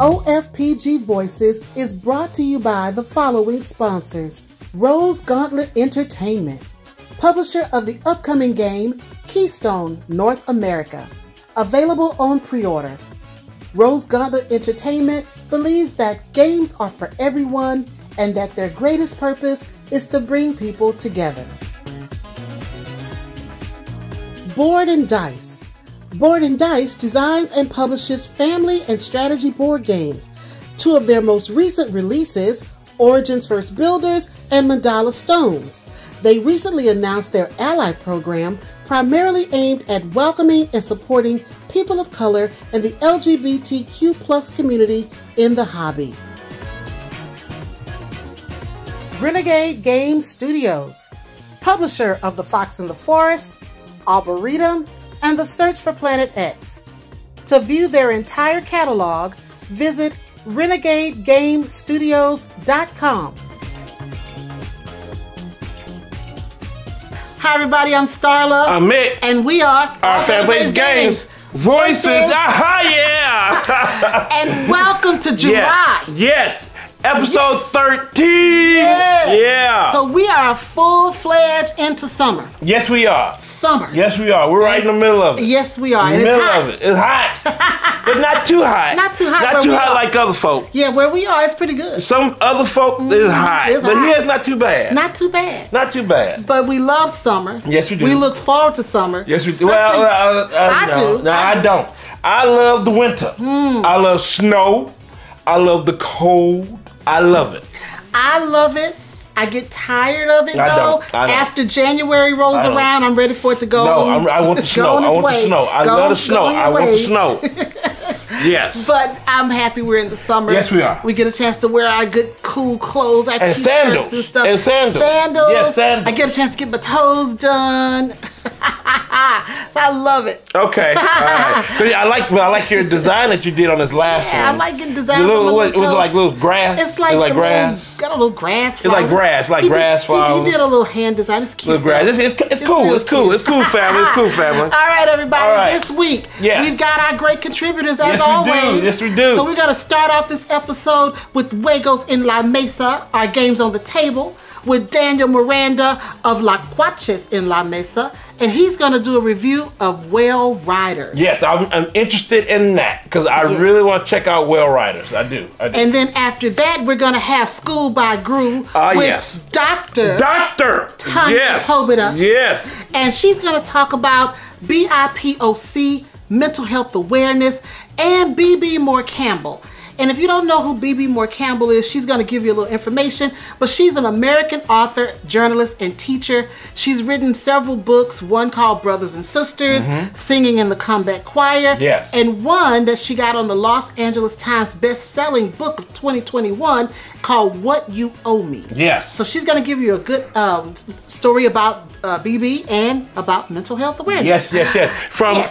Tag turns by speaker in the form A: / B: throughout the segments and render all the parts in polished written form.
A: OFPG Voices is brought to you by the following sponsors. Rose Gauntlet Entertainment, publisher of the upcoming game Keystone North America, available on pre-order. Rose Gauntlet Entertainment believes that games are for everyone and that their greatest purpose is to bring people together. Board&Dice. Board&Dice designs and publishes family and strategy board games. Two of their most recent releases, Origins First Builders and Mandala Stones. They recently announced their Ally program, primarily aimed at welcoming and supporting people of color and the LGBTQ+ community in the hobby. Renegade Game Studios, publisher of The Fox in the Forest, Arboretum, and The Search for Planet X. To view their entire catalog, visit renegadegamestudios.com. Hi everybody, I'm Starla.
B: I'm Mick.
A: And we are
B: our fan-based games. Voices. Aha, yeah.
A: And welcome to July.
B: Yes. Episode 13. Yeah.
A: So we are full-fledged into summer.
B: Yes, we are.
A: Summer.
B: Yes, we are. We're right in the middle of it.
A: Yes, we are.
B: In the middle of it. It's hot. But not too hot.
A: Not too hot.
B: Not too hot like other folk.
A: Yeah, where we are, it's pretty good.
B: Some other folk is hot. But here it's not too bad.
A: Not too bad.
B: Not too bad.
A: But we love summer.
B: Yes, we do.
A: We look forward to summer.
B: Yes, we do. Well,
A: I do.
B: No, I don't. I love the winter. I love snow. I love the cold. I love it.
A: I love it. I get tired of it though.
B: I don't.
A: After January rolls around, I'm ready for it to go.
B: No, I want the snow. I want the snow. I love the snow. I want the snow. Yes.
A: But I'm happy we're in the summer.
B: Yes, we are.
A: We get a chance to wear our good, cool clothes, our t-shirts
B: sandals.
A: and stuff.
B: And sandals.
A: Sandals.
B: Yes, sandals.
A: I get a chance to get my toes done. So I love it.
B: Okay. All right. So I like your design that you did on this last one.
A: I like getting design.
B: What was it like little grass?
A: It's like
B: grass.
A: Got a little grass.
B: It's like grass, grass flowers.
A: He did a little hand design. It's cute.
B: Little grass. It's cool. It's cool. It's cool, family. It's cool, family.
A: All right, everybody.
B: All right.
A: This week,
B: yes,
A: we've got our great contributors as
B: yes,
A: always.
B: We do. Yes, we do.
C: So we're going to start off this episode with Tlacuaches En La Mesa, our games on the table, with Daniel Miranda of Tlacuaches En La Mesa, and he's going to do a review of Whale Riders.
B: Yes, I'm interested in that because I really want to check out Whale Riders. I do.
C: And then after that, we're going to have Schooled By Gru with Dr. Tanya Pobuda.
B: Yes.
C: And she's going to talk about BIPOC Mental Health Awareness and B.B. Moore Campbell. And if you don't know who B.B. Moore Campbell is, she's going to give you a little information. But she's an American author, journalist, and teacher. She's written several books, one called Brothers and Sisters, Singing in the Combat Choir, and one that she got on the Los Angeles Times best-selling book of 2021 called What You Owe Me.
B: Yes.
C: So she's going to give you a good story about BB and about mental health awareness.
B: Yes.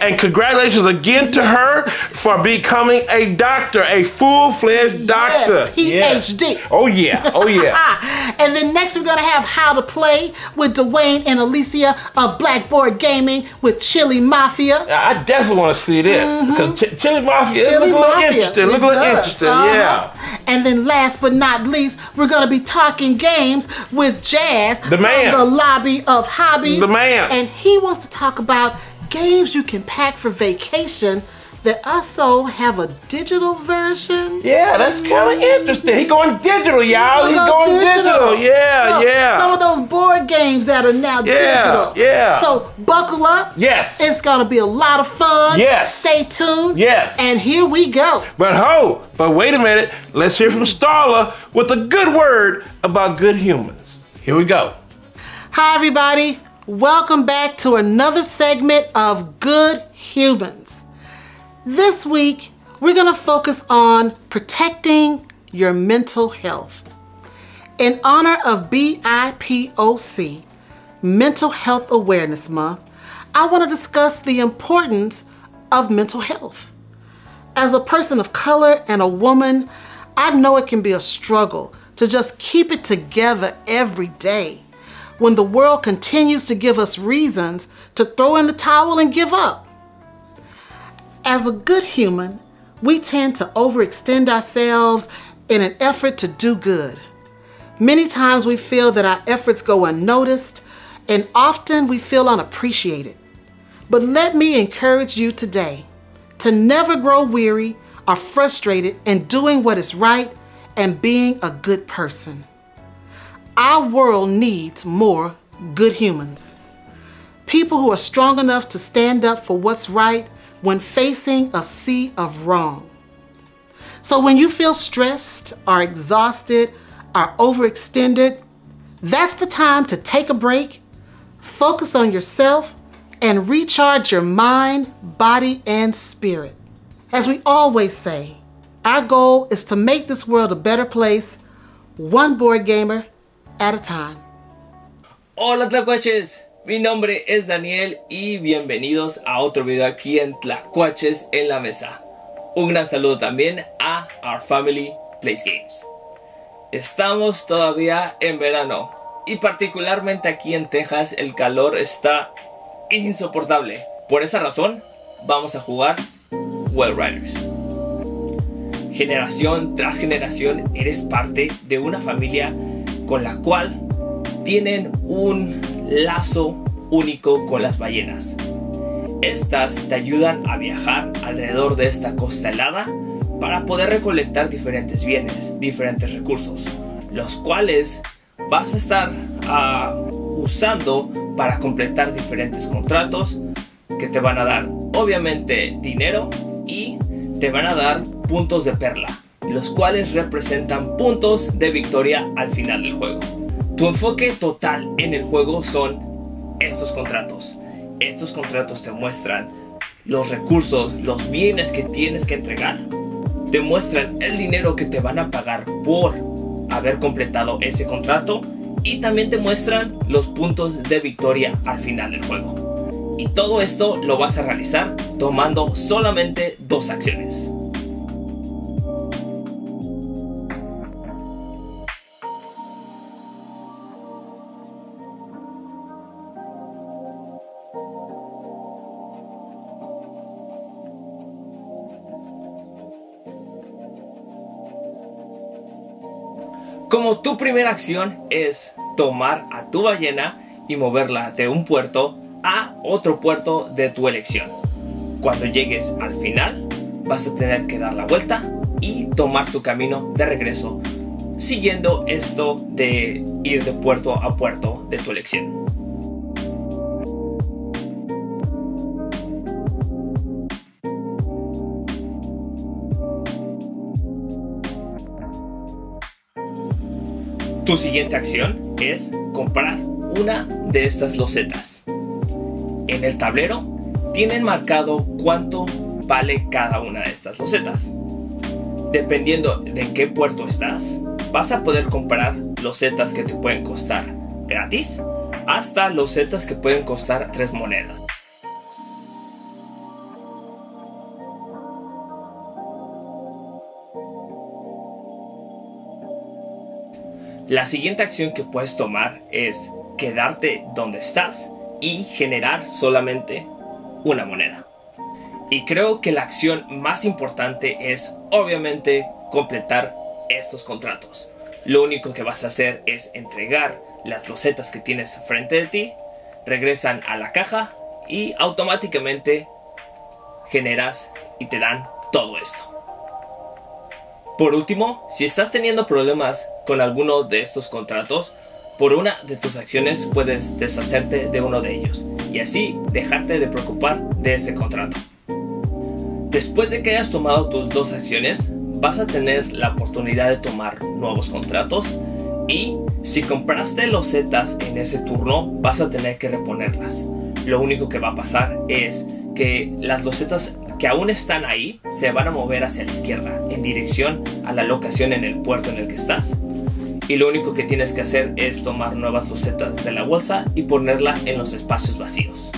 B: And congratulations again to her for becoming a doctor, a full-fledged doctor.
C: Yes, PhD.
B: Yes. Oh yeah.
C: And then next we're going to have How to Play with Dwayne and Alicia of BlackBoard Gaming with Chili Mafia.
B: I definitely want to see this because Chili Mafia looks a little interesting. Look a little interesting, yeah.
C: And then last but not least, we're going to be talking games with Jazz
B: from
C: the Lobby of Hobbies.
B: The man.
C: And he wants to talk about games you can pack for vacation that also have a digital version.
B: Yeah, that's kind of interesting. He's going digital, y'all. He's going digital. Yeah.
C: Some of those board games that are now digital.
B: Yeah.
C: So buckle up.
B: Yes.
C: It's going to be a lot of fun.
B: Yes.
C: Stay tuned.
B: Yes.
C: And here we go.
B: But wait a minute. Let's hear from Starla with a good word about good humans. Here we go.
C: Hi, everybody. Welcome back to another segment of Good Humans. This week, we're going to focus on protecting your mental health. In honor of BIPOC, Mental Health Awareness Month, I want to discuss the importance of mental health. As a person of color and a woman, I know it can be a struggle to just keep it together every day when the world continues to give us reasons to throw in the towel and give up. As a good human, we tend to overextend ourselves in an effort to do good. Many times we feel that our efforts go unnoticed, and often we feel unappreciated. But let me encourage you today to never grow weary or frustrated in doing what is right and being a good person. Our world needs more good humans. People who are strong enough to stand up for what's right when facing a sea of wrong. So when you feel stressed or exhausted or overextended, that's the time to take a break, focus on yourself, and recharge your mind, body, and spirit. As we always say, our goal is to make this world a better place, one board gamer at a time.
D: Hola Tlacuaches, mi nombre es Daniel y bienvenidos a otro video aquí en Tlacuaches en la Mesa. Un gran saludo también a Our Family Plays Games. Estamos todavía en verano y particularmente aquí en Texas el calor está insoportable. Por esa razón vamos a jugar Well Riders. Generación tras generación eres parte de una familia con la cual tienen un lazo único con las ballenas. Estas te ayudan a viajar alrededor de esta costa helada para poder recolectar diferentes bienes, diferentes recursos, los cuales vas a estar usando para completar diferentes contratos que te van a dar obviamente dinero y te van a dar puntos de perla, los cuales representan puntos de victoria al final del juego. Tu enfoque total en el juego son estos contratos. Estos contratos te muestran los recursos, los bienes que tienes que entregar. Te muestran el dinero que te van a pagar por haber completado ese contrato. Y también te muestran los puntos de victoria al final del juego. Y todo esto lo vas a realizar tomando solamente 2 acciones. Como tu primera acción es tomar a tu ballena y moverla de un puerto a otro puerto de tu elección. Cuando llegues al final vas a tener que dar la vuelta y tomar tu camino de regreso, siguiendo esto de ir de puerto a puerto de tu elección. Tu siguiente acción es comprar una de estas losetas. En el tablero tienen marcado cuánto vale cada una de estas losetas. Dependiendo de en qué puerto estás, vas a poder comprar losetas que te pueden costar gratis hasta losetas que pueden costar 3 monedas. La siguiente acción que puedes tomar es quedarte donde estás y generar solamente una moneda. Y creo que la acción más importante es obviamente completar estos contratos. Lo único que vas a hacer es entregar las losetas que tienes frente de ti, regresan a la caja y automáticamente generas y te dan todo esto. Por último, si estás teniendo problemas con alguno de estos contratos, por una de tus acciones puedes deshacerte de uno de ellos y así dejarte de preocupar de ese contrato. Después de que hayas tomado tus 2 acciones, vas a tener la oportunidad de tomar nuevos contratos y si compraste losetas en ese turno, vas a tener que reponerlas. Lo único que va a pasar es que las losetas que aún están ahí se van a mover hacia la izquierda en dirección a la locación en el puerto en el que estás. Y lo único que tienes que hacer es tomar nuevas losetas de la bolsa y ponerla en los espacios vacíos.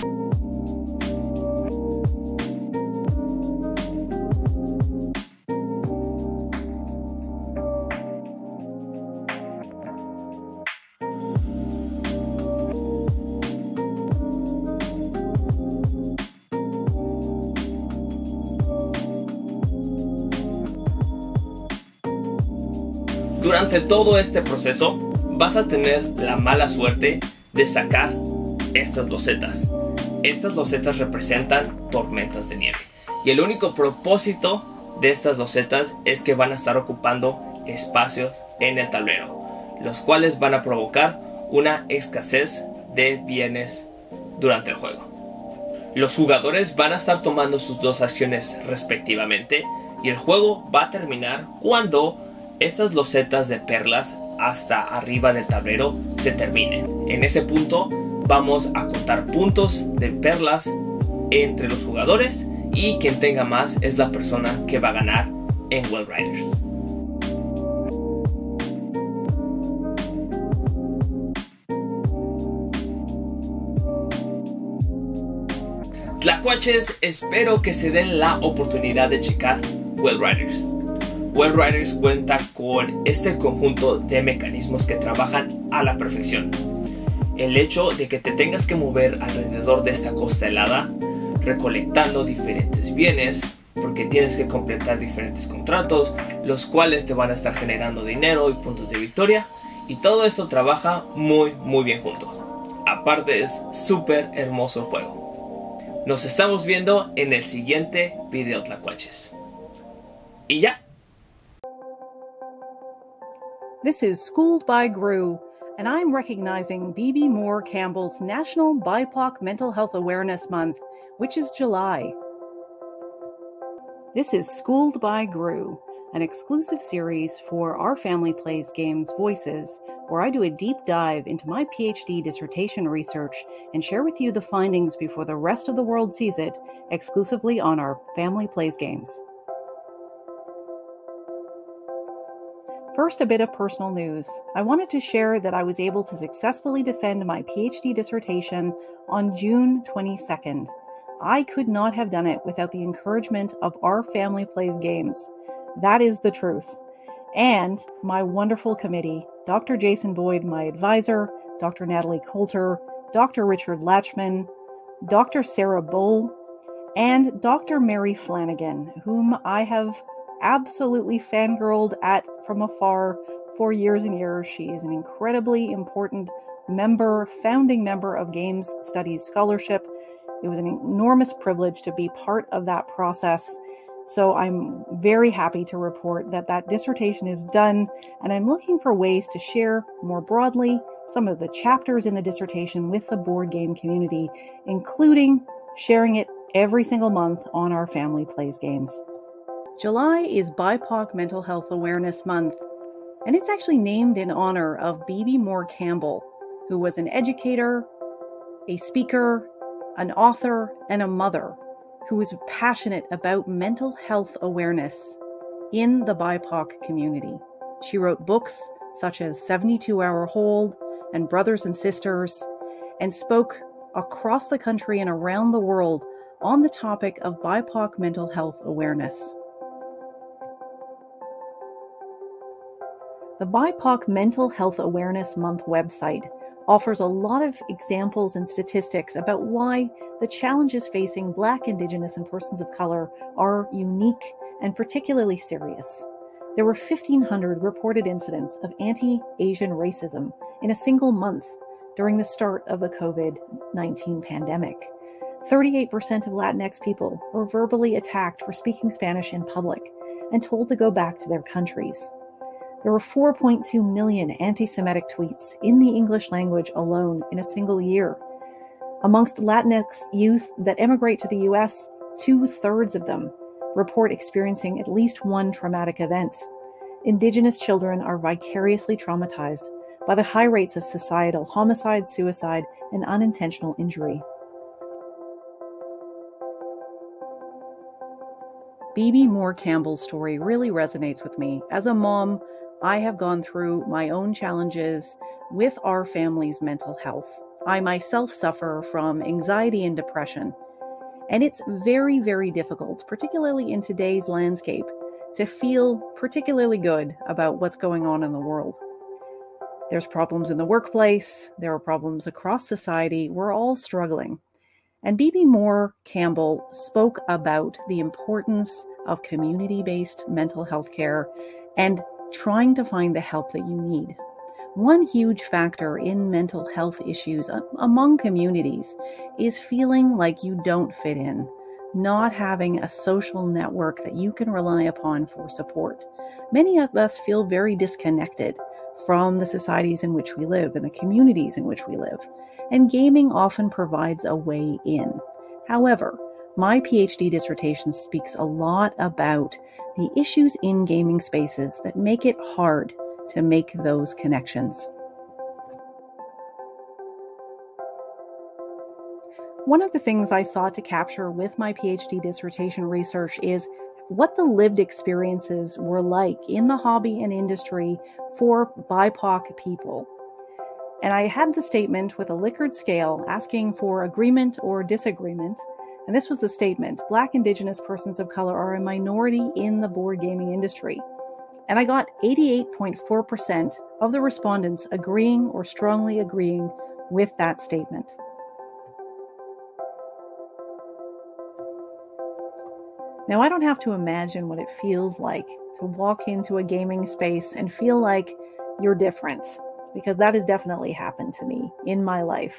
D: Durante todo este proceso vas a tener la mala suerte de sacar estas losetas. Estas losetas representan tormentas de nieve. Y el único propósito de estas losetas es que van a estar ocupando espacios en el tablero, los cuales van a provocar una escasez de bienes durante el juego. Los jugadores van a estar tomando sus dos acciones respectivamente y el juego va a terminar cuando estas losetas de perlas hasta arriba del tablero se terminen. En ese punto vamos a contar puntos de perlas entre los jugadores y quien tenga más es la persona que va a ganar en Well Riders. Tlacuaches, espero que se den la oportunidad de checar Well Riders. Well Riders cuenta con este conjunto de mecanismos que trabajan a la perfección. El hecho de que te tengas que mover alrededor de esta costa helada, recolectando diferentes bienes, porque tienes que completar diferentes contratos, los cuales te van a estar generando dinero y puntos de victoria, y todo esto trabaja muy bien juntos. Aparte es súper hermoso el juego. Nos estamos viendo en el siguiente video, Tlacuaches. Y ya.
E: This is Schooled by Gru, and I'm recognizing B.B. Moore Campbell's National BIPOC Mental Health Awareness Month, which is July. This is Schooled by Gru, an exclusive series for Our Family Plays Games Voices, where I do a deep dive into my PhD dissertation research and share with you the findings before the rest of the world sees it, exclusively on Our Family Plays Games. First, a bit of personal news. I wanted to share that I was able to successfully defend my PhD dissertation on June 22nd. I could not have done it without the encouragement of Our Family Plays Games. That is the truth. And my wonderful committee, Dr. Jason Boyd, my advisor, Dr. Natalie Coulter, Dr. Richard Latchman, Dr. Sarah Bull, and Dr. Mary Flanagan, whom I have absolutely fangirled at from afar for years and years. She is an incredibly important member, founding member of Games Studies Scholarship. It was an enormous privilege to be part of that process. So I'm very happy to report that that dissertation is done, and I'm looking for ways to share more broadly some of the chapters in the dissertation with the board game community, including sharing it every single month on Our Family Plays Games. July is BIPOC Mental Health Awareness Month, and it's actually named in honor of B.B. Moore Campbell, who was an educator, a speaker, an author, and a mother who was passionate about mental health awareness in the BIPOC community. She wrote books such as 72-Hour Hold and Brothers and Sisters, and spoke across the country and around the world on the topic of BIPOC mental health awareness. The BIPOC Mental Health Awareness Month website offers a lot of examples and statistics about why the challenges facing Black, Indigenous, and persons of color are unique and particularly serious. There were 1,500 reported incidents of anti-Asian racism in a single month during the start of the COVID-19 pandemic. 38% of Latinx people were verbally attacked for speaking Spanish in public and told to go back to their countries. There were 4.2 million anti-Semitic tweets in the English language alone in a single year. Amongst Latinx youth that emigrate to the US, 2/3 of them report experiencing at least one traumatic event. Indigenous children are vicariously traumatized by the high rates of societal homicide, suicide, and unintentional injury. B.B. Moore Campbell's story really resonates with me. As a mom, I have gone through my own challenges with our family's mental health. I myself suffer from anxiety and depression, and it's very, very difficult, particularly in today's landscape, to feel particularly good about what's going on in the world. There's problems in the workplace, there are problems across society, we're all struggling. And B.B. Moore Campbell spoke about the importance of community-based mental health care and trying to find the help that you need. One huge factor in mental health issues among communities is feeling like you don't fit in, not having a social network that you can rely upon for support. Many of us feel very disconnected from the societies in which we live and the communities in which we live, and gaming often provides a way in. However, my PhD dissertation speaks a lot about the issues in gaming spaces that make it hard to make those connections. One of the things I sought to capture with my PhD dissertation research is what the lived experiences were like in the hobby and industry for BIPOC people. And I had the statement with a Likert scale asking for agreement or disagreement. And this was the statement: Black, Indigenous persons of color are a minority in the board gaming industry. And I got 88.4% of the respondents agreeing or strongly agreeing with that statement. Now, I don't have to imagine what it feels like to walk into a gaming space and feel like you're different, because that has definitely happened to me in my life.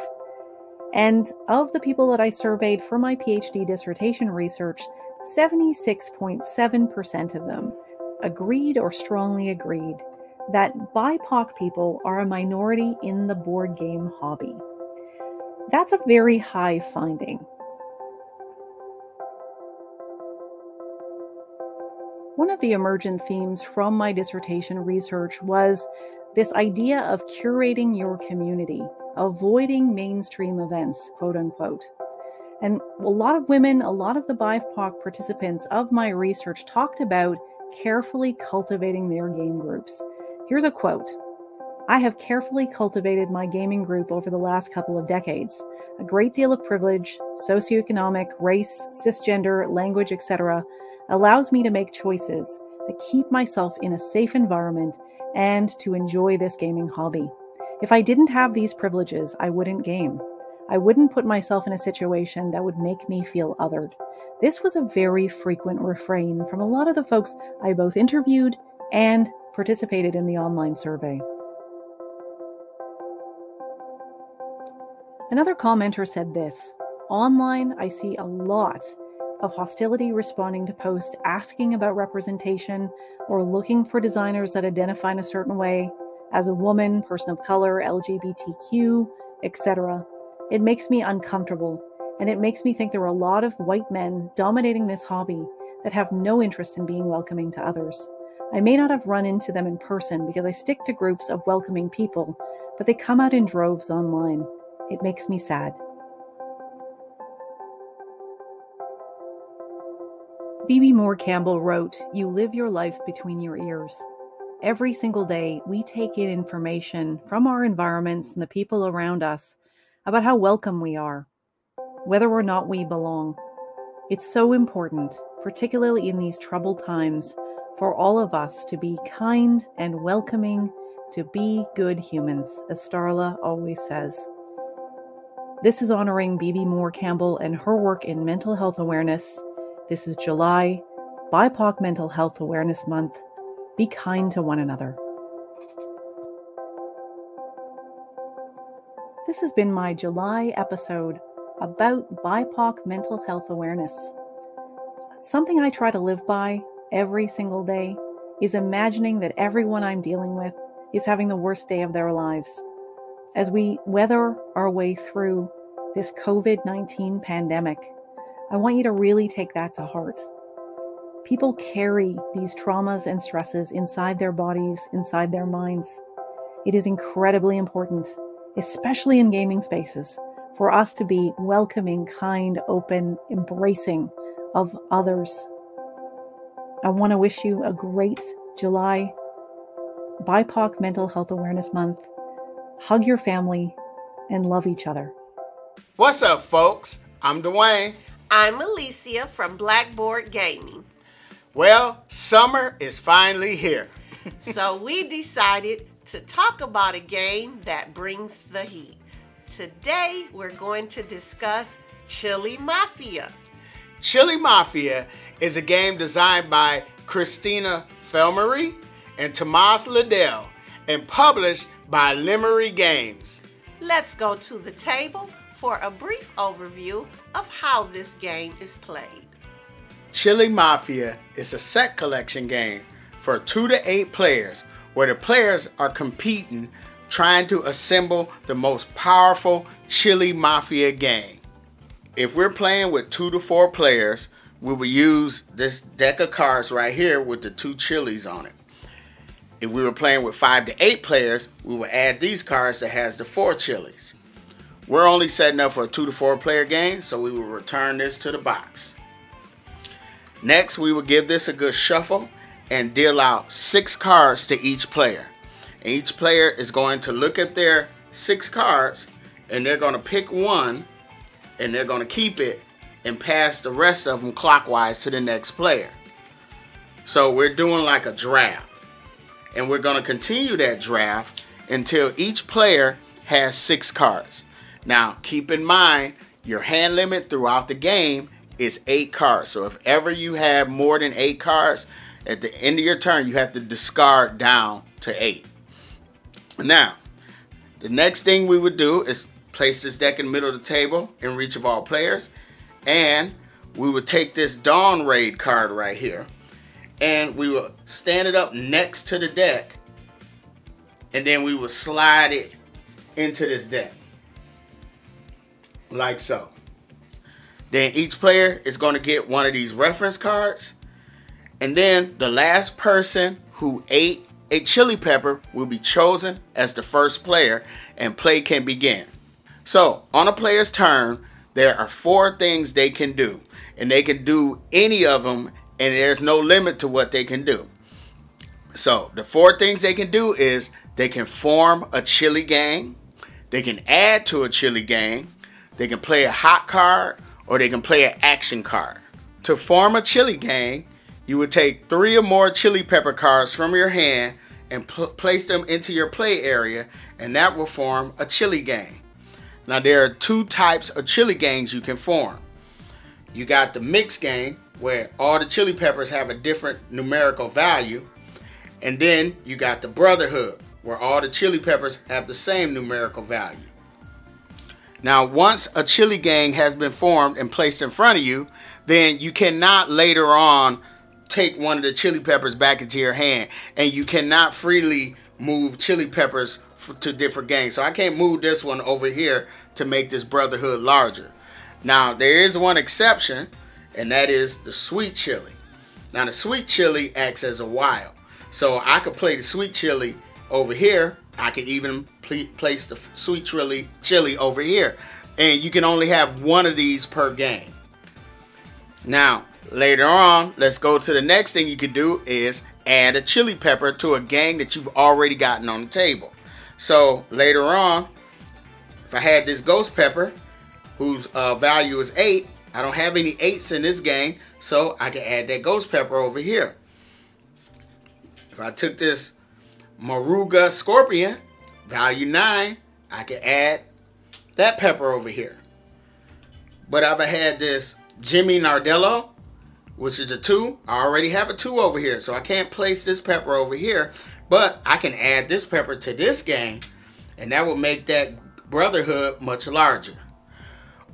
E: And of the people that I surveyed for my PhD dissertation research, 76.7% of them agreed or strongly agreed that BIPOC people are a minority in the board game hobby. That's a very high finding. One of the emergent themes from my dissertation research was this idea of curating your community, avoiding mainstream events, quote unquote. And a lot of women, a lot of the BIPOC participants of my research talked about carefully cultivating their game groups. Here's a quote: "I have carefully cultivated my gaming group over the last couple of decades. A great deal of privilege, socioeconomic, race, cisgender, language, etc., allows me to make choices that keep myself in a safe environment and to enjoy this gaming hobby. If I didn't have these privileges, I wouldn't game. I wouldn't put myself in a situation that would make me feel othered." This was a very frequent refrain from a lot of the folks I both interviewed and participated in the online survey. Another commenter said this: "Online, I see a lot of hostility responding to posts asking about representation or looking for designers that identify in a certain way, as a woman, person of color, LGBTQ, etc. It makes me uncomfortable, and it makes me think there are a lot of white men dominating this hobby that have no interest in being welcoming to others. I may not have run into them in person because I stick to groups of welcoming people, but they come out in droves online. It makes me sad." Phoebe Moore Campbell wrote, "You live your life between your ears. Every single day, we take in information from our environments and the people around us about how welcome we are, whether or not we belong. It's so important, particularly in these troubled times, for all of us to be kind and welcoming, to be good humans, as Starla always says." This is honoring Phoebe Moore Campbell and her work in mental health awareness. This is July, BIPOC Mental Health Awareness Month. Be kind to one another. This has been my July episode about BIPOC mental health awareness. Something I try to live by every single day is imagining that everyone I'm dealing with is having the worst day of their lives. As we weather our way through this COVID-19 pandemic, I want you to really take that to heart. People carry these traumas and stresses inside their bodies, inside their minds. It is incredibly important, especially in gaming spaces, for us to be welcoming, kind, open, embracing of others. I want to wish you a great July, BIPOC Mental Health Awareness Month. Hug your family and love each other.
F: What's up, folks? I'm Dwayne.
G: I'm Alicia from BlackBoard Gaming.
F: Well, summer is finally here.
G: So we decided to talk about a game that brings the heat. Today, we're going to discuss Chili Mafia.
F: Chili Mafia is a game designed by Christina Felmery and Tomas Liddell, and published by Lemery Games.
G: Let's go to the table for a brief overview of how this game is played.
F: Chili Mafia is a set collection game for 2 to 8 players where the players are competing trying to assemble the most powerful Chili Mafia gang. If we're playing with 2 to 4 players, we will use this deck of cards right here with the 2 chilies on it. If we were playing with 5 to 8 players, we will add these cards that has the 4 chilies. We're only setting up for a 2 to 4 player game, so we will return this to the box. Next, we will give this a good shuffle and deal out 6 cards to each player. And each player is going to look at their 6 cards and they're going to pick one and they're going to keep it and pass the rest of them clockwise to the next player. So we're doing like a draft. And we're going to continue that draft until each player has 6 cards. Now, keep in mind, your hand limit throughout the game is 8 cards. So if ever you have more than 8 cards, at the end of your turn, you have to discard down to 8. Now, the next thing we would do is place this deck in the middle of the table in reach of all players. And we would take this Dawn Raid card right here. And we will stand it up next to the deck. And then we will slide it into this deck. Like so. Then each player is going to get one of these reference cards. And then the last person who ate a chili pepper will be chosen as the first player and play can begin. So on a player's turn, there are 4 things they can do. And they can do any of them and there's no limit to what they can do. So the 4 things they can do is they can form a chili gang, they can add to a chili gang, they can play a hot card, or they can play an action card. To form a chili gang, you would take 3 or more chili pepper cards from your hand and place them into your play area, and that will form a chili gang. Now there are 2 types of chili gangs you can form. You got the mixed gang, where all the chili peppers have a different numerical value, and then you got the brotherhood, where all the chili peppers have the same numerical value. Now once a chili gang has been formed and placed in front of you, then you cannot later on take one of the chili peppers back into your hand, and you cannot freely move chili peppers to different gangs. So I can't move this one over here to make this brotherhood larger. Now there is one exception, and that is the sweet chili. Now the sweet chili acts as a wild, so I could play the sweet chili over here. I could even place the sweet chili over here, and you can only have one of these per game. Now later on, let's go to the next thing you can do is add a chili pepper to a gang that you've already gotten on the table. So later on, if I had this ghost pepper whose value is 8, I don't have any 8s in this gang, so I can add that ghost pepper over here. If I took this Maruga Scorpion, value 9, I can add that pepper over here. But if I had this Jimmy Nardello, which is a 2, I already have a 2 over here, so I can't place this pepper over here, but I can add this pepper to this gang, and that will make that brotherhood much larger.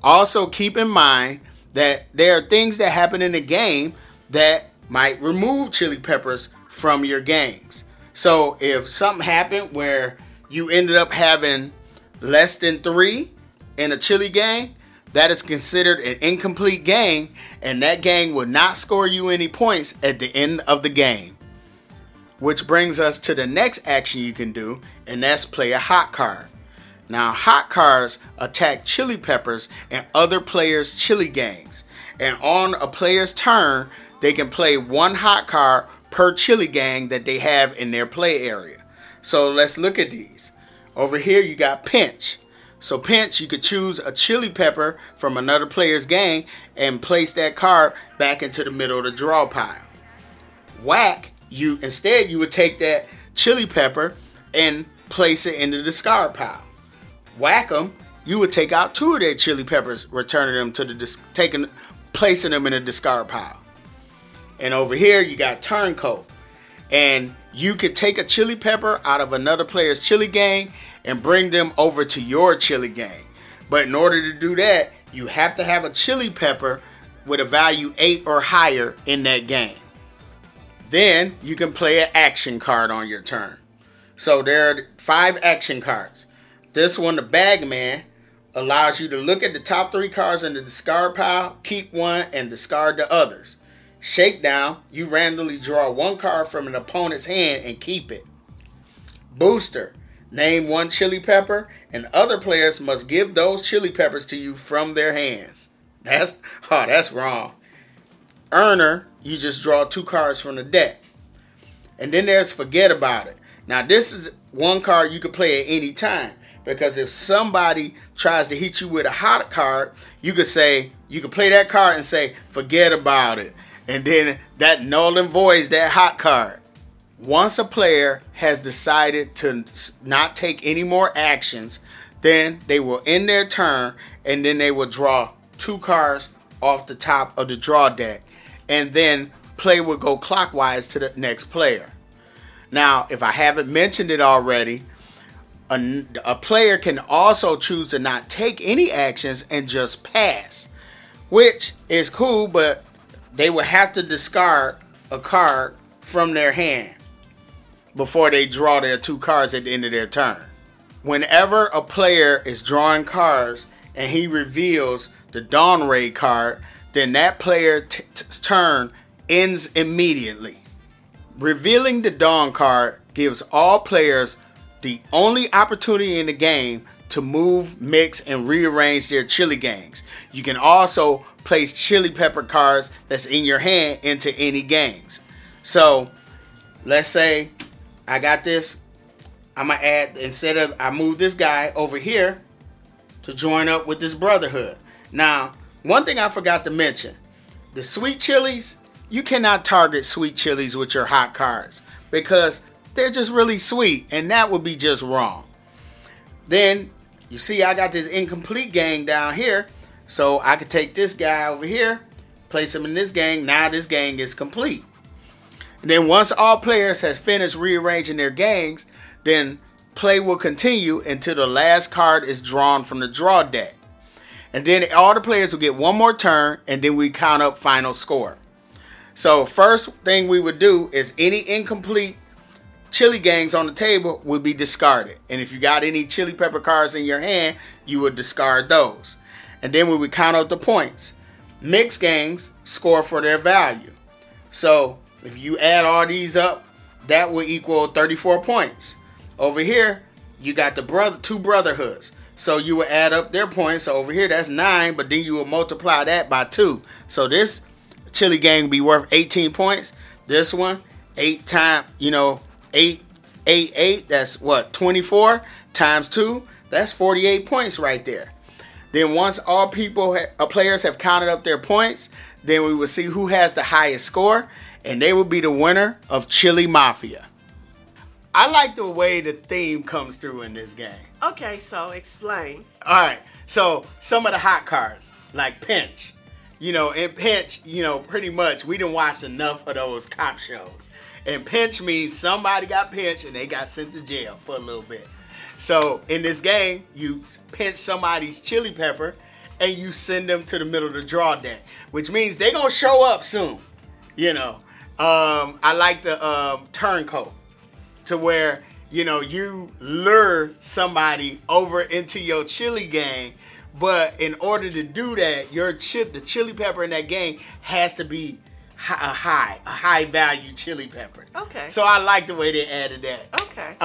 F: Also keep in mind that there are things that happen in the game that might remove chili peppers from your gangs. So if something happened where you ended up having less than 3 in a chili gang, that is considered an incomplete gang, and that gang will not score you any points at the end of the game. Which brings us to the next action you can do, and that's play a hot card. Now hot cards attack chili peppers and other players' chili gangs, and on a player's turn they can play 1 hot card per chili gang that they have in their play area. So let's look at these. Over here you got pinch. So pinch, you could choose a chili pepper from another player's gang and place that card back into the middle of the draw pile. Whack, instead you would take that chili pepper and place it in the discard pile. Whack 'em, you would take out 2 of their chili peppers, returning them to the placing them in a discard pile. And over here you got turncoat, and you could take a chili pepper out of another player's chili gang and bring them over to your chili gang. But in order to do that, you have to have a chili pepper with a value 8 or higher in that game. Then you can play an action card on your turn. So there are 5 action cards. This one, the Bagman, allows you to look at the top 3 cards in the discard pile, keep one, and discard the others. Shakedown, you randomly draw 1 card from an opponent's hand and keep it. Booster, name 1 chili pepper, and other players must give those chili peppers to you from their hands. That's wrong. Earner, you just draw 2 cards from the deck. And then there's Forget About It. Now this is 1 card you can play at any time, because if somebody tries to hit you with a hot card, you could play that card and say, forget about it. And then that null and voids that hot card. Once a player has decided to not take any more actions, then they will end their turn, and then they will draw 2 cards off the top of the draw deck. And then play will go clockwise to the next player. Now, if I haven't mentioned it already, a player can also choose to not take any actions and just pass, which is cool, but they will have to discard a card from their hand before they draw their 2 cards at the end of their turn. Whenever a player is drawing cards and he reveals the Dawn Ray card, then that player's turn ends immediately. Revealing the Dawn card gives all players the only opportunity in the game to move, mix, and rearrange their chili gangs. You can also place chili pepper cards that's in your hand into any gangs. So let's say I got this. I'm gonna add, instead of, I move this guy over here to join up with this Brotherhood. Now, one thing I forgot to mention, the sweet chilies, you cannot target sweet chilies with your hot cards because they're just really sweet, and that would be just wrong. Then you see I got this incomplete gang down here, so I could take this guy over here, place him in this gang. Now this gang is complete. And then once all players has finished rearranging their gangs, then play will continue until the last card is drawn from the draw deck. And then all the players will get 1 more turn, and then we count up final score. So first thing we would do is any incomplete chili gangs on the table would be discarded. And if you got any chili pepper cards in your hand, you would discard those. And then we would count out the points. Mixed gangs score for their value. So if you add all these up, that will equal 34 points. Over here, you got the 2 Brotherhoods. So you will add up their points. So over here, that's 9, but then you will multiply that by 2. So this chili gang will be worth 18 points. This one, 8 times, 8, that's what, 24 times 2, that's 48 points right there. Then once all players have counted up their points, then we will see who has the highest score, and they will be the winner of Chili Mafia. I like the way the theme comes through in this game.
G: Okay, so explain.
F: Alright, so some of the hot cards, like Pinch. In Pinch, pretty much we done watched enough of those cop shows. And pinch means somebody got pinched and they got sent to jail for a little bit. So in this game, you pinch somebody's chili pepper and you send them to the middle of the draw deck, which means they're going to show up soon. I like the turncoat, to where, you lure somebody over into your chili gang. But in order to do that, the chili pepper in that gang has to be a high value chili pepper. Okay. So I like the way they added that. Okay.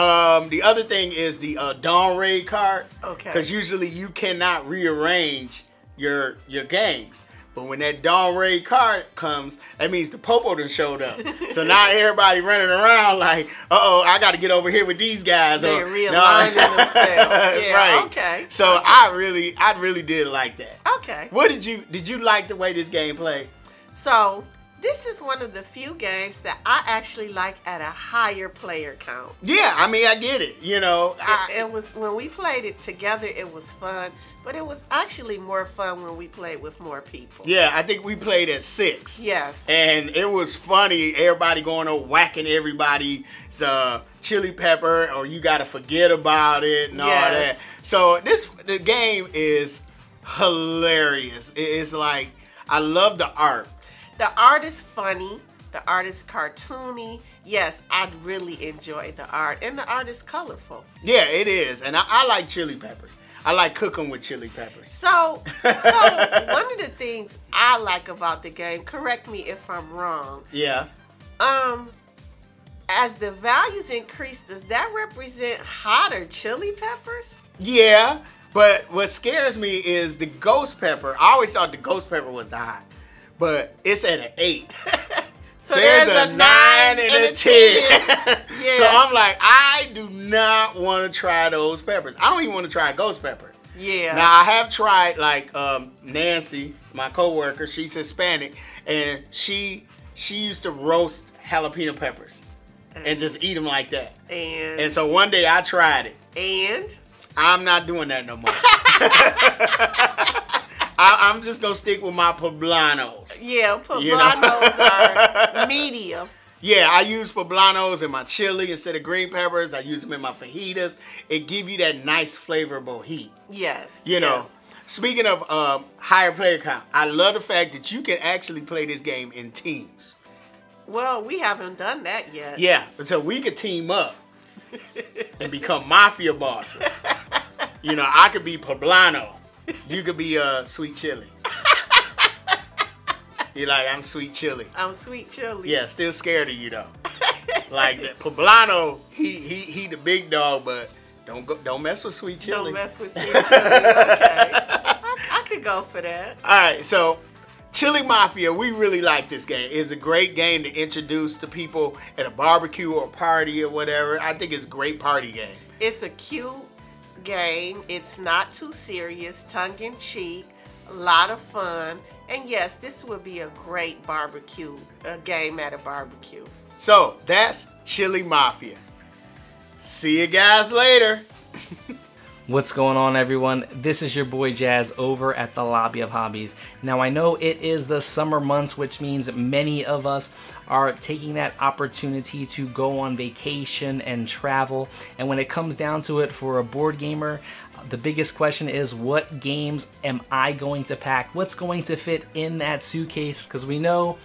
F: The other thing is the Dawn Raid card. Okay. Because usually you cannot rearrange your gangs. But when that Dawn Raid card comes, that means the Popo done showed up. So now everybody running around like, uh-oh, I got to get over here with these guys.
G: They're realigning themselves. Yeah,
F: right.
G: Okay.
F: So okay. I really did like that.
G: Okay.
F: What did you like the way this game played?
G: So This is one of the few games that I actually like at a higher player count.
F: Yeah, I mean, I get it. You know,
G: It was, when we played it together, it was fun. But it was actually more fun when we played with more people.
F: Yeah, I think we played at 6.
G: Yes.
F: And it was funny, everybody going over whacking everybody's chili pepper, or you got to forget about it and all that. So the game is hilarious. It's like, I love the art.
G: The art is funny. The art is cartoony. Yes, I really enjoy the art. And the art is colorful.
F: Yeah, it is. And I like chili peppers. I like cooking with chili peppers.
G: So one of the things I like about the game, correct me if I'm wrong.
F: Yeah.
G: As the values increase, does that represent hotter chili peppers?
F: Yeah, but what scares me is the ghost pepper. I always thought the ghost pepper was the high, but it's at an 8.
G: So there's a 9 and a 10.
F: Yeah. So I'm like, I do not want to try those peppers. I don't even want to try a ghost pepper.
G: Yeah.
F: Now I have tried, like, Nancy, my coworker. She's Hispanic, and she used to roast jalapeno peppers and just eat them like that. And so one day I tried it. And I'm not doing that no more. I'm just going to stick with my poblanos.
G: Yeah, poblanos are medium.
F: Yeah, I use poblanos in my chili instead of green peppers. I use them in my fajitas. It gives you that nice flavorful heat.
G: Yes.
F: You know, speaking of higher player count, I love the fact that you can actually play this game in teams.
G: Well, we haven't done that yet.
F: Yeah, so we could team up and become mafia bosses. You know, I could be poblano. You could be Sweet Chili. You're like, I'm Sweet Chili.
G: I'm Sweet Chili.
F: Yeah, still scared of you though. Like Poblano, he the big dog, but don't mess with Sweet Chili.
G: Don't mess with Sweet Chili. Okay, I could go for that.
F: All right, so Chili Mafia, we really like this game. It's a great game to introduce to people at a barbecue or a party or whatever. I think it's a great party game.
G: It's a cute game. It's not too serious, tongue-in-cheek, a lot of fun. And yes, this would be a great barbecue, a game at a barbecue.
F: So that's Chili Mafia. See you guys later.
H: What's going on, everyone? This is your boy Jazz over at the Lobby of Hobbies. Now, I know it is the summer months, which means many of us are taking that opportunity to go on vacation and travel. And when it comes down to it, for a board gamer, the biggest question is, what games am I going to pack? What's going to fit in that suitcase? Because we know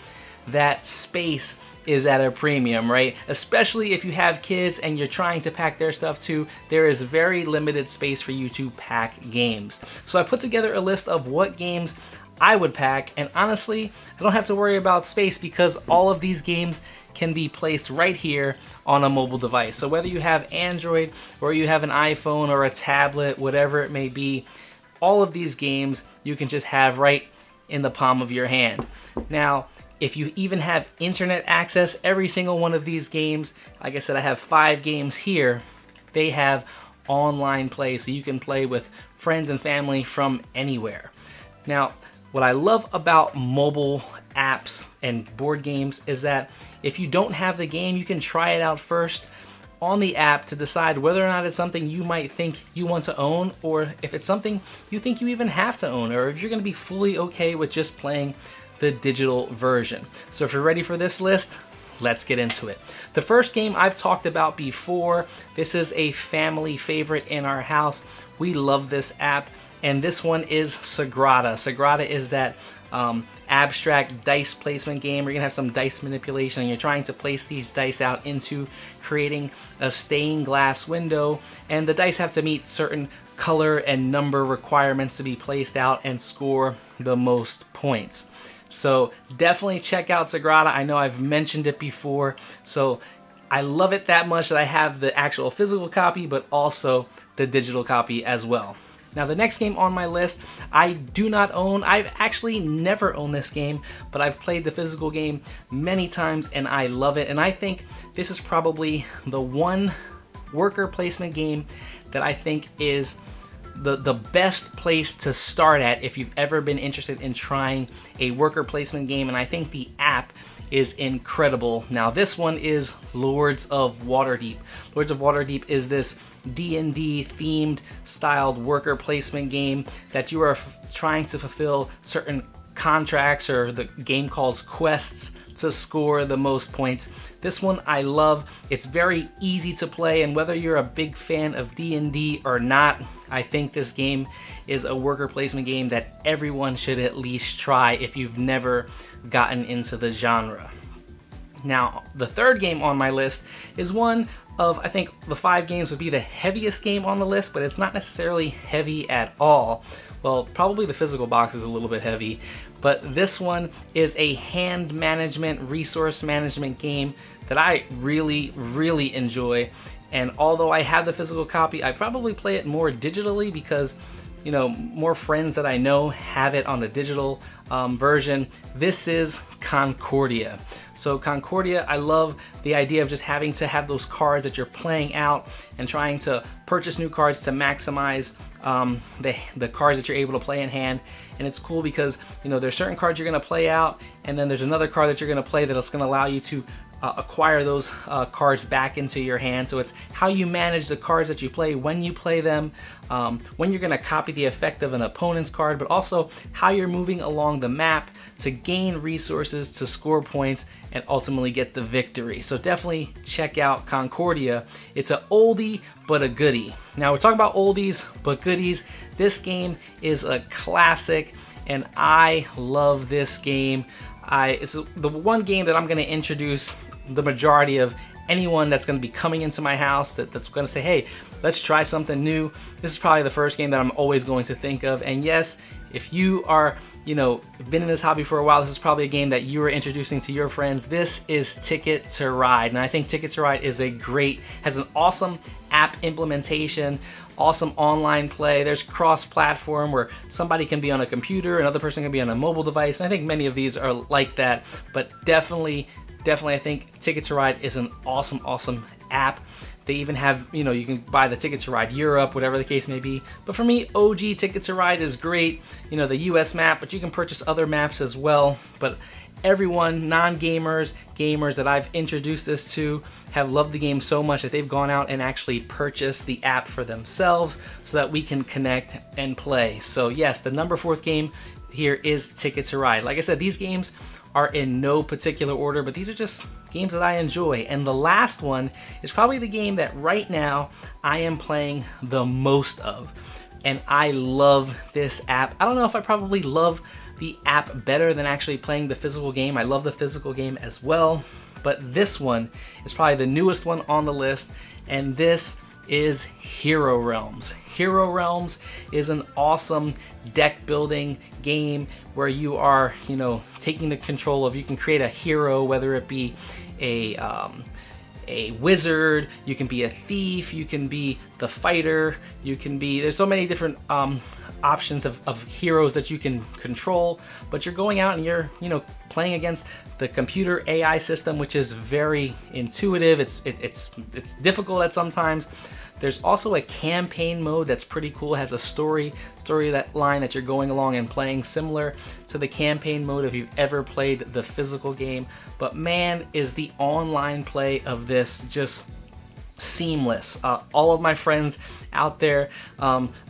H: that space is at a premium, right? Especially if you have kids and you're trying to pack their stuff too, there is very limited space for you to pack games. So I put together a list of what games I would pack, and honestly, I don't have to worry about space because all of these games can be placed right here on a mobile device. So whether you have Android or you have an iPhone or a tablet, whatever it may be, all of these games you can just have right in the palm of your hand. Now, if you even have internet access, every single one of these games, like I said, I have 5 games here, they have online play, so you can play with friends and family from anywhere. Now, what I love about mobile apps and board games is that if you don't have the game, you can try it out first on the app to decide whether or not it's something you might think you want to own, or if it's something you think you even have to own, or if you're going to be fully okay with just playing the digital version. So if you're ready for this list, let's get into it. The first game I've talked about before. This is a family favorite in our house. We love this app, and this one is Sagrada. Sagrada is that abstract dice placement game. You're gonna have some dice manipulation, and you're trying to place these dice out into creating a stained glass window, and the dice have to meet certain color and number requirements to be placed out and score the most points. So definitely check out Sagrada. I know I've mentioned it before, so I love it that much that I have the actual physical copy, but also the digital copy as well. Now, the next game on my list, I do not own. I've actually never owned this game, but I've played the physical game many times and I love it. And I think this is probably the one worker placement game that I think is the best place to start at if you've ever been interested in trying a worker placement game, and I think the app is incredible. Now this one is Lords of Waterdeep. Lords of Waterdeep is this D&D themed styled worker placement game that you are trying to fulfill certain contracts, or the game calls quests, to score the most points. This one I love. It's very easy to play, and whether you're a big fan of D&D or not, I think this game is a worker placement game that everyone should at least try if you've never gotten into the genre. Now, the third game on my list is one of, I think the 5 games would be the heaviest game on the list, but it's not necessarily heavy at all. Well, probably the physical box is a little bit heavy, but this one is a hand management, resource management game that I really, really enjoy. And although I have the physical copy, I probably play it more digitally because, you know, more friends that I know have it on the digital version. This is Concordia. So Concordia, I love the idea of just having to have those cards that you're playing out and trying to purchase new cards to maximize the cards that you're able to play in hand. And it's cool because, you know, there's certain cards you're going to play out, and then there's another card that you're going to play that's going to allow you to acquire those cards back into your hand. So it's how you manage the cards that you play, when you play them, when you're going to copy the effect of an opponent's card, but also how you're moving along the map to gain resources, to score points, and ultimately get the victory. So definitely check out Concordia. It's an oldie but a goodie. Now we're talking about oldies but goodies. This game is a classic, and I love this game. It's the one game that I'm going to introduce the majority of anyone that's going to be coming into my house that's going to say, hey, let's try something new. This is probably the first game that I'm always going to think of. And yes, if you are, you know, been in this hobby for a while, this is probably a game that you are introducing to your friends. This is Ticket to Ride. And I think Ticket to Ride is has an awesome app implementation, awesome online play. There's cross-platform where somebody can be on a computer, another person can be on a mobile device. And I think many of these are like that, but definitely I think Ticket to Ride is an awesome app. They even have, you know, you can buy the Ticket to Ride Europe, whatever the case may be. But for me, OG Ticket to Ride is great. You know, the US map, but you can purchase other maps as well. But everyone, non-gamers, gamers that I've introduced this to have loved the game so much that they've gone out and actually purchased the app for themselves so that we can connect and play. So yes, the number 4th game here is Ticket to Ride. Like I said, these games are in no particular order, but these are just games that I enjoy. And the last one is probably the game that right now I am playing the most of. And I love this app. I don't know if I probably love the app better than actually playing the physical game. I love the physical game as well, but this one is probably the newest one on the list, and this is Hero Realms. Hero Realms is an awesome deck building game where you are, you know, taking the control of, you can create a hero, whether it be a wizard, you can be a thief, you can be the fighter, you can be, there's so many different options of heroes that you can control, but you're going out and you're, you know, playing against the computer AI system, which is very intuitive. It's difficult at sometimes. There's also a campaign mode that's pretty cool. It has a story that line that you're going along and playing, similar to the campaign mode if you've ever played the physical game. But man, is the online play of this just seamless. All of my friends out there,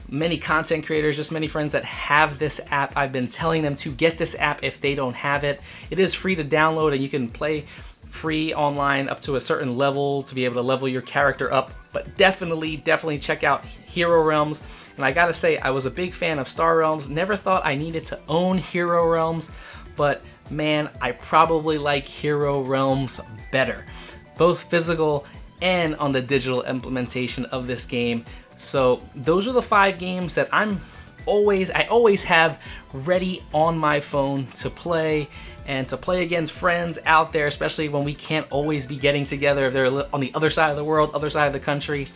H: many content creators, just many friends that have this app, I've been telling them to get this app if they don't have it. It is free to download, and you can play free online up to a certain level to be able to level your character up. But definitely check out Hero Realms. And I gotta say, I was a big fan of Star Realms. Never thought I needed to own Hero Realms, but man, I probably like Hero Realms better, both physical and on the digital implementation of this game. So those are the 5 games that I always have ready on my phone to play, and to play against friends out there, especially when we can't always be getting together if they're on the other side of the world, other side of the country.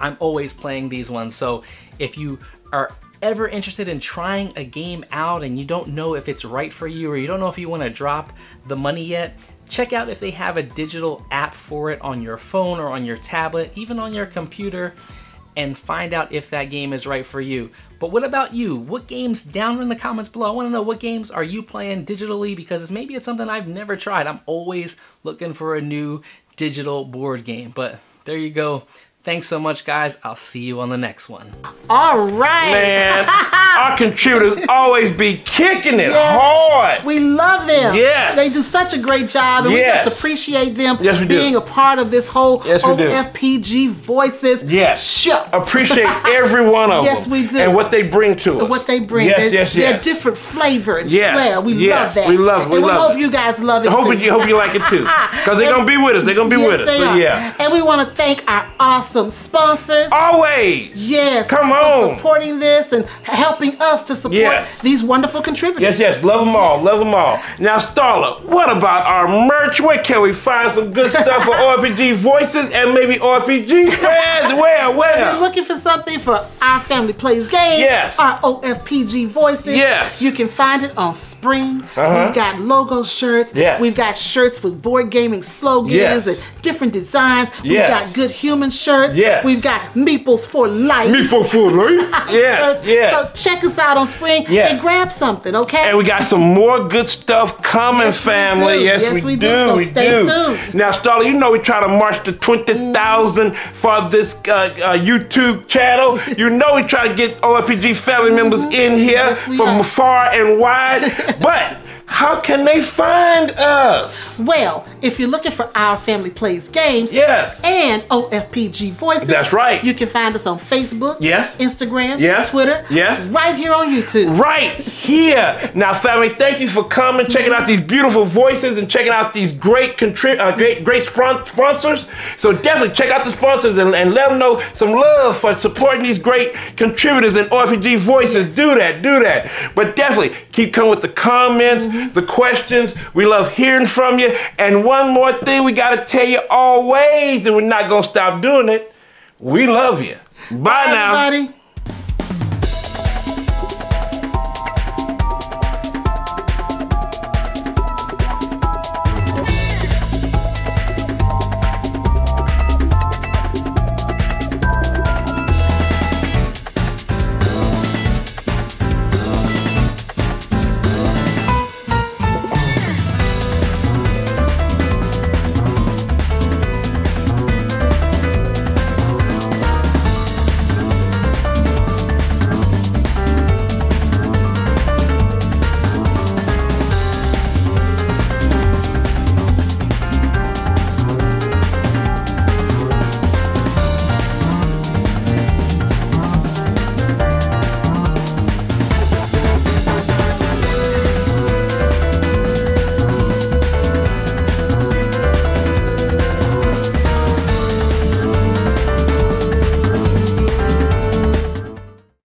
H: I'm always playing these ones. So if you are ever interested in trying a game out and you don't know if it's right for you, or you don't know if you want to drop the money yet, check out if they have a digital app for it on your phone or on your tablet, even on your computer. and find out if that game is right for you. But what about you? What games, down in the comments below, I want to know, what games are you playing digitally? Because maybe it's something I've never tried. I'm always looking for a new digital board game. But there you go. Thanks so much, guys. I'll see you on the next one.
C: All right.
B: Man, our contributors always be kicking it hard.
C: We love them.
B: Yes.
C: They do such a great job, and we just appreciate them being a part of this whole OFPG Voices show.
B: Appreciate every one of them.
C: Yes, we do.
B: And what they bring to us.
C: And what they bring. They're different flavor and flair. We love that.
B: We love it.
C: And we hope you guys love it too.
B: Hope you like it too. Because they're going to be with us. They're going to be with us. So, yeah.
C: And we want to thank our awesome sponsors.
B: Always.
C: Yes.
B: Come on.
C: For supporting this and helping us to support these wonderful contributors.
B: Yes. Love them all. Love them all. Now, Starla, what about our merch? Where can we find some good stuff for OFPG Voices and maybe OFPG Friends? Where?
C: If you're looking for something for Our Family Plays Games, our OFPG Voices, you can find it on Spring. We've got logo shirts. We've got shirts with board gaming slogans and different designs. We've got Good Human shirts. We've got Meeples for Life.
B: Meeples for Life.
C: So check us out on Spring and grab something, okay?
B: And we got some more good stuff coming, family. Yes, we do.
C: So stay tuned.
B: Now, Starla, you know we try to march to 20,000 for this YouTube channel. You know we try to get OFPG family members in here from far and wide. But how can they find us?
C: Well, if you're looking for Our Family Plays Games and OFPG Voices,
B: that's right.
C: You can find us on Facebook, Instagram, Twitter, right here on YouTube.
B: Right here. Now, family, thank you for coming, checking out these beautiful voices and checking out these great sponsors. So definitely check out the sponsors and let them know some love for supporting these great contributors in OFPG Voices. Do that. But definitely keep coming with the comments, the questions. We love hearing from you. And one more thing we got to tell you always, and we're not going to stop doing it. We love you. Bye now.
C: Everybody.